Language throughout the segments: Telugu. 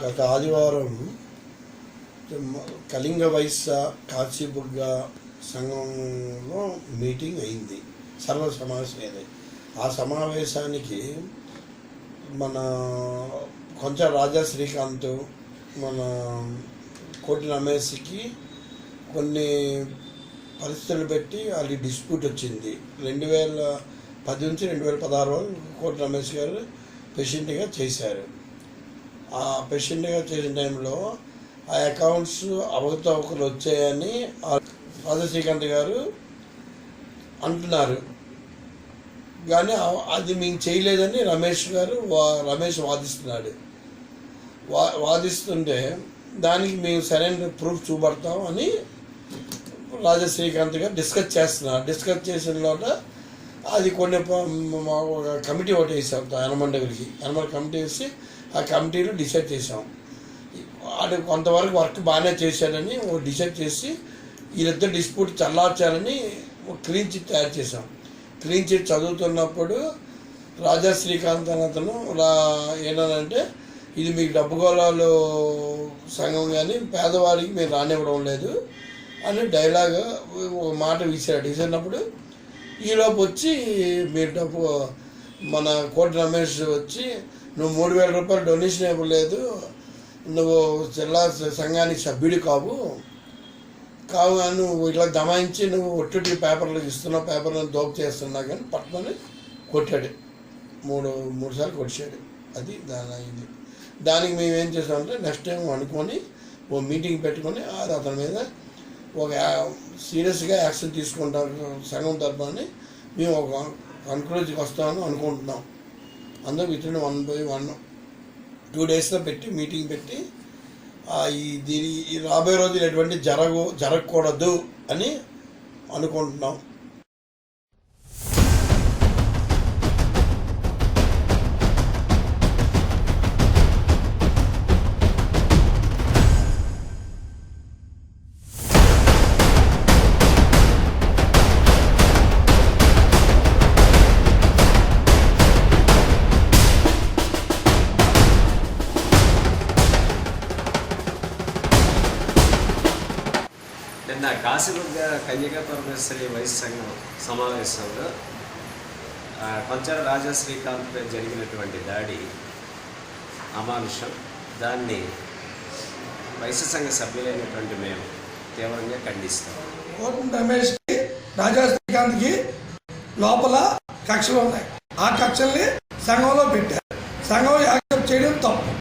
గత ఆదివారం కళింగ వైశ్య కాశీబుగ్గ సంఘంలో మీటింగ్ అయింది, సర్వ సమావేశం అయింది. ఆ సమావేశానికి మన కొంచెం రాజా శ్రీకాంత్, మన కోటి రమేష్కి కొన్ని పరిస్థితులు పెట్టి వాళ్ళకి డిస్ప్యూట్ వచ్చింది. 2010 నుంచి 2016 వరకు కోటి రమేష్ గారు ప్రెసిడెంట్గా చేశారు. ఆ ప్రెసిడెంట్గా చేసిన టైంలో ఆ అకౌంట్స్ అవకతవకలు వచ్చాయని రాజా శ్రీకాంత్ గారు అంటున్నారు. కానీ అది మేము చేయలేదని రమేష్ వాదిస్తున్నాడు. వాదిస్తుంటే దానికి మేము సరైన ప్రూఫ్ చూపడతాం అని రాజా శ్రీకాంత్ గారు డిస్కస్ చేస్తున్నారు. డిస్కస్ చేసిన లోట అది కొన్ని కమిటీ ఒకటి వేసాం, యనమల కమిటీ వేసి ఆ కమిటీలో డిసైడ్ చేసాం. వాడు కొంతవరకు వర్క్ బాగానే చేశాడని డిసైడ్ చేసి వీళ్ళిద్దరు డిస్ప్యూట్ చల్లార్చాలని క్లీన్ చిట్ తయారు చేసాం. క్లీన్ చిట్ చదువుతున్నప్పుడు రాజా శ్రీకాంత్ అని అతను ఏంటంటే, ఇది మీకు డబ్బు గోళాలు సంఘం కానీ పేదవాడికి మీరు రానివ్వడం లేదు అని డైలాగ్ ఒక మాట విసిరినప్పుడు ఈలోపు వచ్చి మీరు డబ్బు మన కోటి రమేష్ వచ్చి నువ్వు 3,000 రూపాయలు డొనేషన్ ఇవ్వలేదు, నువ్వు జిల్లా సంఘానికి సభ్యుడు కావు అని నువ్వు ఇట్లా దమాయించి నువ్వు ఒట్టి పేపర్లు ఇస్తున్నావు, పేపర్లను దోపు చేస్తున్నా కానీ పట్టుకొని కొట్టాడు. మూడు సార్లు కొట్టాడు. అది అయింది. దానికి మేము ఏం చేసామంటే నెక్స్ట్ టైం అనుకొని ఓ మీటింగ్ పెట్టుకొని అతని మీద ఒక సీరియస్గా యాక్షన్ తీసుకుంటాం సంఘం తరఫున మేము ఒక కన్క్లూజన్కి వస్తామని అనుకుంటున్నాం. అందరూ వితిన్ 1 డేస్లో పెట్టి మీటింగ్ పెట్టి ఈ రాబోయే రోజులు ఎటువంటి జరగకూడదు అని అనుకుంటున్నాం. నిన్న కాశీబుగ్గ కన్యకా పరమేశ్వరి వైశ్య సంఘం సమావేశంలో కొంచెం రాజా శ్రీకాంత్పై జరిగినటువంటి దాడి అమానుషం. దాన్ని వైశ్య సంఘ సభ్యులైనటువంటి మేము తీవ్రంగా ఖండిస్తాం. కోటి రమేష్కి రాజా శ్రీకాంత్కి లోపల కక్షలు ఉన్నాయి. ఆ కక్షల్ని సంఘంలో పెట్టారు. సంఘం యాక్సెప్ట్ చేయడం తప్పు.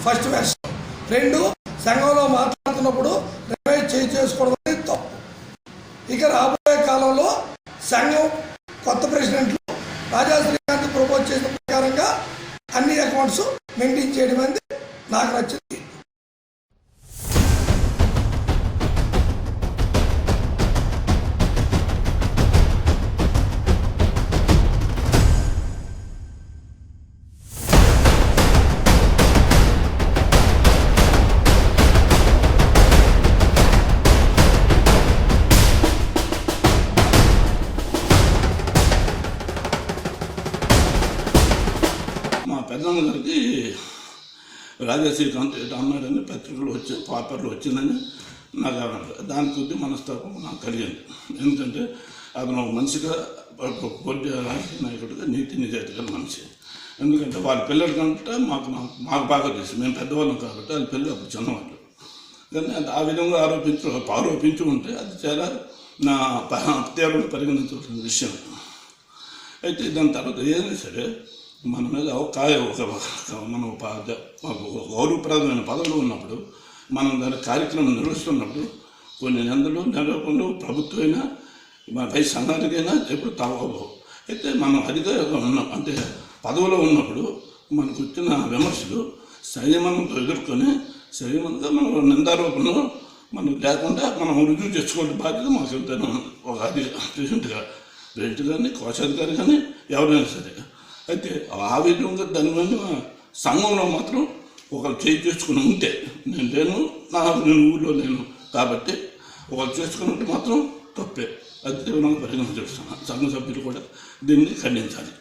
First version. 2, సంఘంలో మాట్లాడుతున్నప్పుడు రమేష్ చేసుకోవడం తప్పు. ఇక రాబోయే కాలంలో సంఘం కొత్త ప్రెసిడెంట్లు రాజా శ్రీకాంత్ ప్రపోజ్ చేసిన ప్రకారంగా అన్ని అకౌంట్స్ మెయింటైన్ చేయడం అనేది నాకు నచ్చింది. పెద్దమ్మగారికి రాజా శ్రీకాంత్ అన్నాడని పత్రికలు పేపర్లు వచ్చిందని నాకు దాని కొద్ది మనస్తాపం నాకు కలిగింది. ఎందుకంటే అతను మనిషిగా కొద్ది రాజకీయ నాయకుడిగా నీతి నిజాయితీగా మనిషి. ఎందుకంటే వాళ్ళ పిల్లల కంటే మాకు బాగా తెలుసు, మేము పెద్దవాళ్ళం కాబట్టి వాళ్ళ పిల్లలు అప్పుడు చిన్నవాళ్ళు. కానీ ఆ విధంగా ఆరోపించి ఉంటే అది చాలా నా తీవ్రంగా పరిగణించవలసిన విషయం. అయితే దాని తర్వాత ఏదైనా సరే మన మీద మనం గౌరవప్రదమైన పదవులు ఉన్నప్పుడు మనం దాని కార్యక్రమం నిర్వహిస్తున్నప్పుడు కొన్ని నెలకొండు ప్రభుత్వమైనా మన పై సంఘానికైనా ఎప్పుడు తవ్వవు. అయితే మనం అధికారంగా ఉన్నాం అంటే పదవిలో ఉన్నప్పుడు మనకు వచ్చిన విమర్శలు సంయమనంతో ఎదుర్కొని సంయమనంగా మనం నిందారోపణలు మనం లేకుండా మనం రుజువు చేసుకోవాల్సిన బాధ్యత మాకు వెళ్తాను. ఒక ప్రెసిడెంట్ కానీ కోశాధికారి కానీ ఎవరైనా సరే. అయితే ఆ విధంగా దాని మీద సంఘంలో మాత్రం ఒకరు చేసుకుని ఉంటే నేను ఊళ్ళో లేను కాబట్టి ఒకరు చేసుకున్నట్టు మాత్రం తప్పే. అది తీవ్రంగా పరిగణించాల్సిన సంఘ సభ్యులు కూడా దీన్ని ఖండించాలి.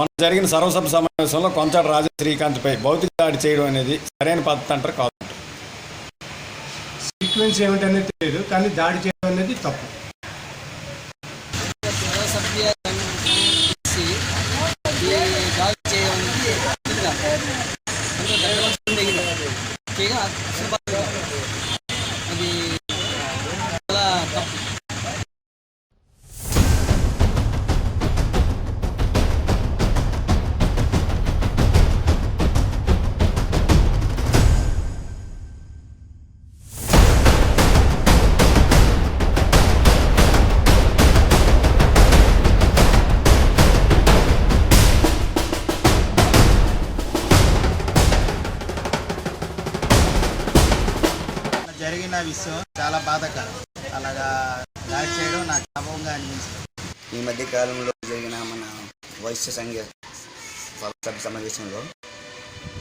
మన జరిగిన సర్వసభ సమావేశంలో కొంచాటి రాజా శ్రీకాంత్పై భౌతిక దాడి చేయడం అనేది సరైన పద్ధతి అంటారు కాదు? సీక్వెన్స్ ఏమిటనేది తెలియదు, కానీ దాడి చేయడం అనేది తప్పు. అది చాలా తప్పు. జరిగిన విషయం చాలా బాధాకరం. అలాగా దాడి చేయడం నాకు జ్ఞాపకంగా అనిపించింది. ఈ మధ్య కాలంలో జరిగిన మన వైశ్య సంఘ సభ సమావేశంలో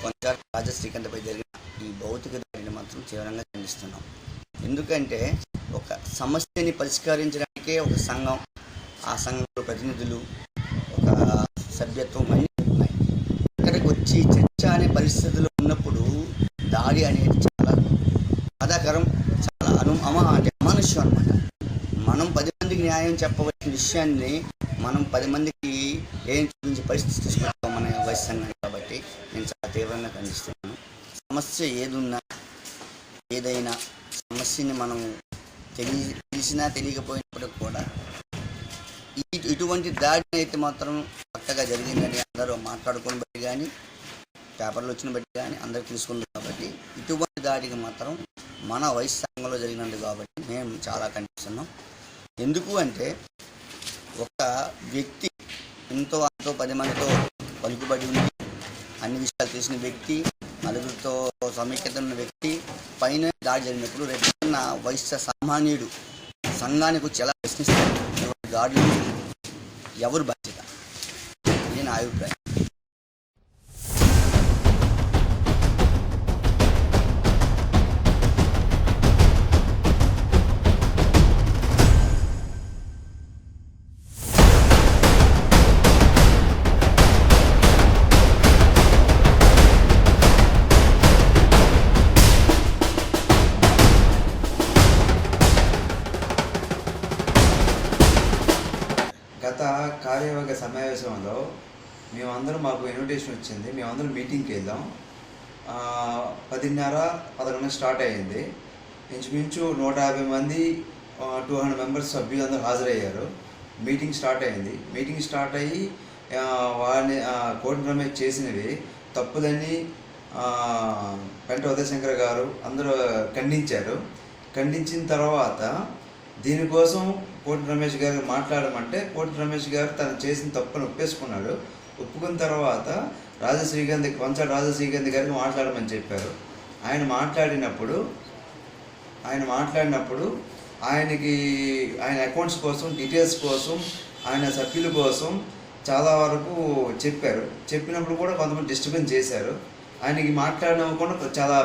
కొంచాటి రాజా శ్రీకాంత్పై జరిగిన ఈ భౌతిక దాడిని మాత్రం తీవ్రంగా ఖండిస్తున్నాం. ఎందుకంటే ఒక సమస్యని పరిష్కరించడానికే ఒక సంఘం, ఆ సంఘంలో ప్రతినిధులు, ఒక సభ్యత్వం అన్నీ ఉన్నాయి. ఇక్కడికి వచ్చి చర్చ అనే పరిస్థితుల్లో ఉన్నప్పుడు దాడి అనేది చాలా బాధాకరం, చాలా అమానుష్యం అన్నమాట. మనం 10 మందికి న్యాయం చెప్పవలసిన విషయాన్ని మనం 10 మందికి ఏం చూపించే పరిస్థితి తీసుకుంటాం మన వైశ్య సంఘాన్ని. కాబట్టి నేను చాలా తీవ్రంగా ఖండిస్తున్నాను. సమస్య ఏదున్నా ఏదైనా సమస్యని మనం తెలిసినా తెలియకపోయినప్పటికి కూడా ఇటువంటి దాడిని అయితే మాత్రం పక్కగా జరిగిందని అందరూ మాట్లాడుకుని బట్టి కానీ పేపర్లు వచ్చిన బట్టి కానీ అందరూ తీసుకుంది. కాబట్టి ఇటువంటి దాడికి మాత్రం మన వైశ్య సంఘంలో జరిగినది కాబట్టి మేము చాలా ఖండిస్తున్నాం. ఎందుకు అంటే ఒక వ్యక్తి ఎంతో 10 మందితో పలుకుబడి ఉంది, అన్ని విషయాలు తెలిసిన వ్యక్తి, నలుగురితో సమైక్యత ఉన్న వ్యక్తి పైన దాడి జరిగినప్పుడు రేపున్న వైశ్య సామాన్యుడు సంఘానికి వచ్చి ఎలా ప్రశ్నిస్తారు? దాడులు ఎవరు బాధ్యత? ఇది నా అభిప్రాయం. గత కార్యవర్గ సమావేశంలో మేమందరం, మాకు ఇన్విటేషన్ వచ్చింది, మేమందరం మీటింగ్కి వెళ్దాం. 10:30-11 స్టార్ట్ అయ్యింది. ఇంచుమించు 150 మంది 200 మెంబర్స్ సభ్యులందరూ హాజరయ్యారు. మీటింగ్ స్టార్ట్ అయింది. మీటింగ్ స్టార్ట్ అయ్యి వారిని కోటి రమేష్ చేసినవి తప్పులని పెంట ఉదయశంకర్ గారు అందరూ ఖండించారు. ఖండించిన తర్వాత దీనికోసం కోటి రమేష్ గారు మాట్లాడమంటే కోటి రమేష్ గారు తను చేసిన తప్పును ఒప్పేసుకున్నాడు. ఒప్పుకున్న తర్వాత కొంచాటి రాజా శ్రీకాంత్ గారికి మాట్లాడమని చెప్పారు. ఆయన మాట్లాడినప్పుడు ఆయన అకౌంట్స్ కోసం, డీటెయిల్స్ కోసం, ఆయన సభ్యుల కోసం చాలా వరకు చెప్పారు. చెప్పినప్పుడు కూడా కొంతమంది డిస్టర్బెన్స్ చేశారు. ఆయనకి మాట్లాడకుండా చాలా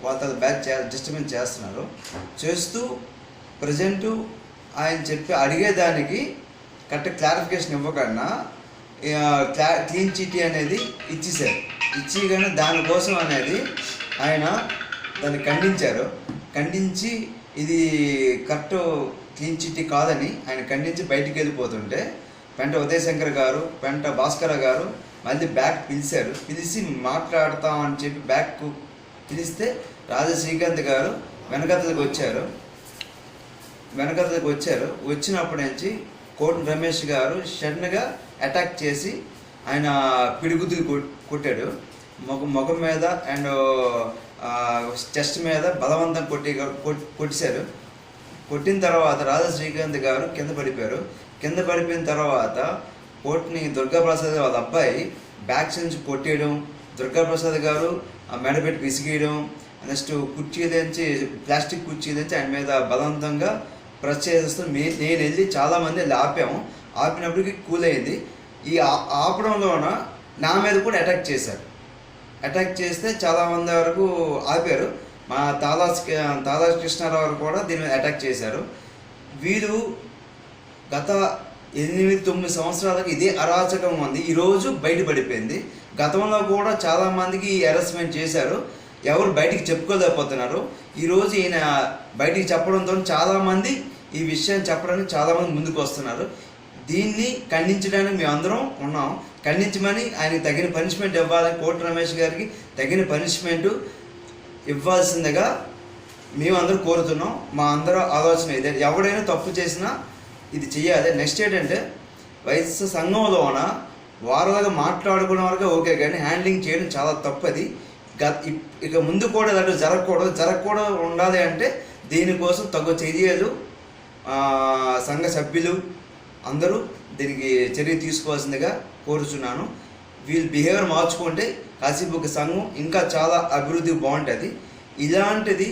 వాళ్ళ బ్యాచ్ డిస్టర్బెన్స్ చేస్తున్నారు. చేస్తూ ప్రజెంటు ఆయన అడిగేదానికి కరెక్ట్ క్లారిఫికేషన్ ఇవ్వకుండా క్లీన్ చిట్టి అనేది ఇచ్చేసారు. ఇచ్చి కానీ దానికోసం అనేది ఆయన దాన్ని ఖండించి ఇది కరెక్ట్ క్లీన్ చిట్టి కాదని ఆయన ఖండించి బయటికి వెళ్ళిపోతుంటే పెంట ఉదయశంకర్ గారు, పెంట భాస్కర గారు మళ్ళీ బ్యాక్ పిలిచి మాట్లాడతామని చెప్పి బ్యాక్ పిలిస్తే రాజా శ్రీకాంత్ గారు వెనకతలకు వచ్చారు. వచ్చినప్పటి నుంచి కోటి రమేష్ గారు సడన్గా అటాక్ చేసి ఆయన పిడిగుద్దులు కొట్టాడు. ముఖం మీద అండ్ చెస్ట్ మీద బలవంతం కొట్టేశారు. కొట్టిన తర్వాత రాజా శ్రీకాంత్ గారు కింద పడిపోయారు. కింద పడిపోయిన తర్వాత కోటిని దుర్గాప్రసాద్ వాళ్ళ అబ్బాయి బ్యాక్ నుంచి కొట్టేయడం, దుర్గాప్రసాద్ గారు ఆ మెడపెట్టి విసిగేయడం, నెక్స్ట్ ప్లాస్టిక్ కుర్చీలోంచి ఆయన మీద బలవంతంగా ప్రెస్ చేస్తూ నేను వెళ్ళి చాలామంది ఆపాము. ఆపినప్పటికీ కూల్ అయింది. ఈ ఆపడంలోన నా మీద కూడా అటాక్ చేస్తే చాలామంది వరకు ఆపారు. మా తాలా కృష్ణారావు కూడా దీని మీద అటాక్ చేశారు. వీరు గత 8-9 సంవత్సరాలకు ఇదే అరాచకం ఉంది. ఈరోజు బయటపడిపోయింది. గతంలో కూడా చాలామందికి హెరాస్మెంట్ చేశారు, ఎవరు బయటికి చెప్పుకోలేకపోతున్నారు. ఈరోజు ఈయన బయటికి చెప్పడంతో చాలామంది ఈ విషయాన్ని చెప్పడానికి చాలామంది ముందుకు వస్తున్నారు. దీన్ని ఖండించడానికి మేము అందరం ఉన్నాం. ఖండించమని ఆయనకి తగిన పనిష్మెంట్ ఇవ్వాలని, కోట రమేష్ గారికి తగిన పనిష్మెంట్ ఇవ్వాల్సిందిగా మేమందరూ కోరుతున్నాం. మా అందరూ ఆలోచన ఇదే, ఎవడైనా తప్పు చేసినా ఇది చెయ్యాలి. నెక్స్ట్ ఏంటంటే వైశ్య సంఘంలోన వారాలుగా మాట్లాడుకునే వరకు ఓకే, కానీ హ్యాండ్లింగ్ చేయడం చాలా తప్పది. ఇక ముందు కూడా ఇలాంటివి జరగకూడదు ఉండాలి అంటే దీనికోసం తగు చర్యలు సంఘ సభ్యులు అందరూ దీనికి చర్య తీసుకోవాల్సిందిగా కోరుచున్నాను. వీళ్ళు బిహేవియర్ మార్చుకుంటే కాశీబుక్ సంఘం ఇంకా చాలా అభివృద్ధి బాగుంటుంది. ఇలాంటిది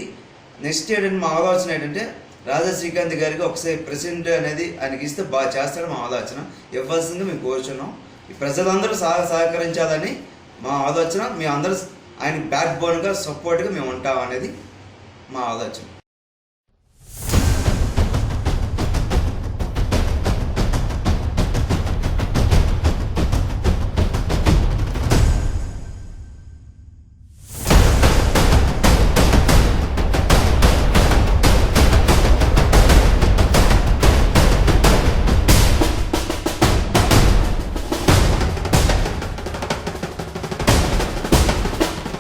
నెక్స్ట్ ఏంటంటే మా ఆలోచన ఏంటంటే రాజా శ్రీకాంత్ గారికి ఒకసారి ప్రెసిడెంట్ అనేది ఆయనకి ఇస్తే బాగా చేస్తాడు మా ఆలోచన. ఇవ్వాల్సిందిగా మేము కోరుచున్నాం. ఈ ప్రజలందరూ సహకరించాలని మా ఆలోచన. మేము అందరూ ఆయన బ్యాక్ బోన్గా సపోర్ట్గా మేము ఉంటాం అనేది మా ఆలోచన.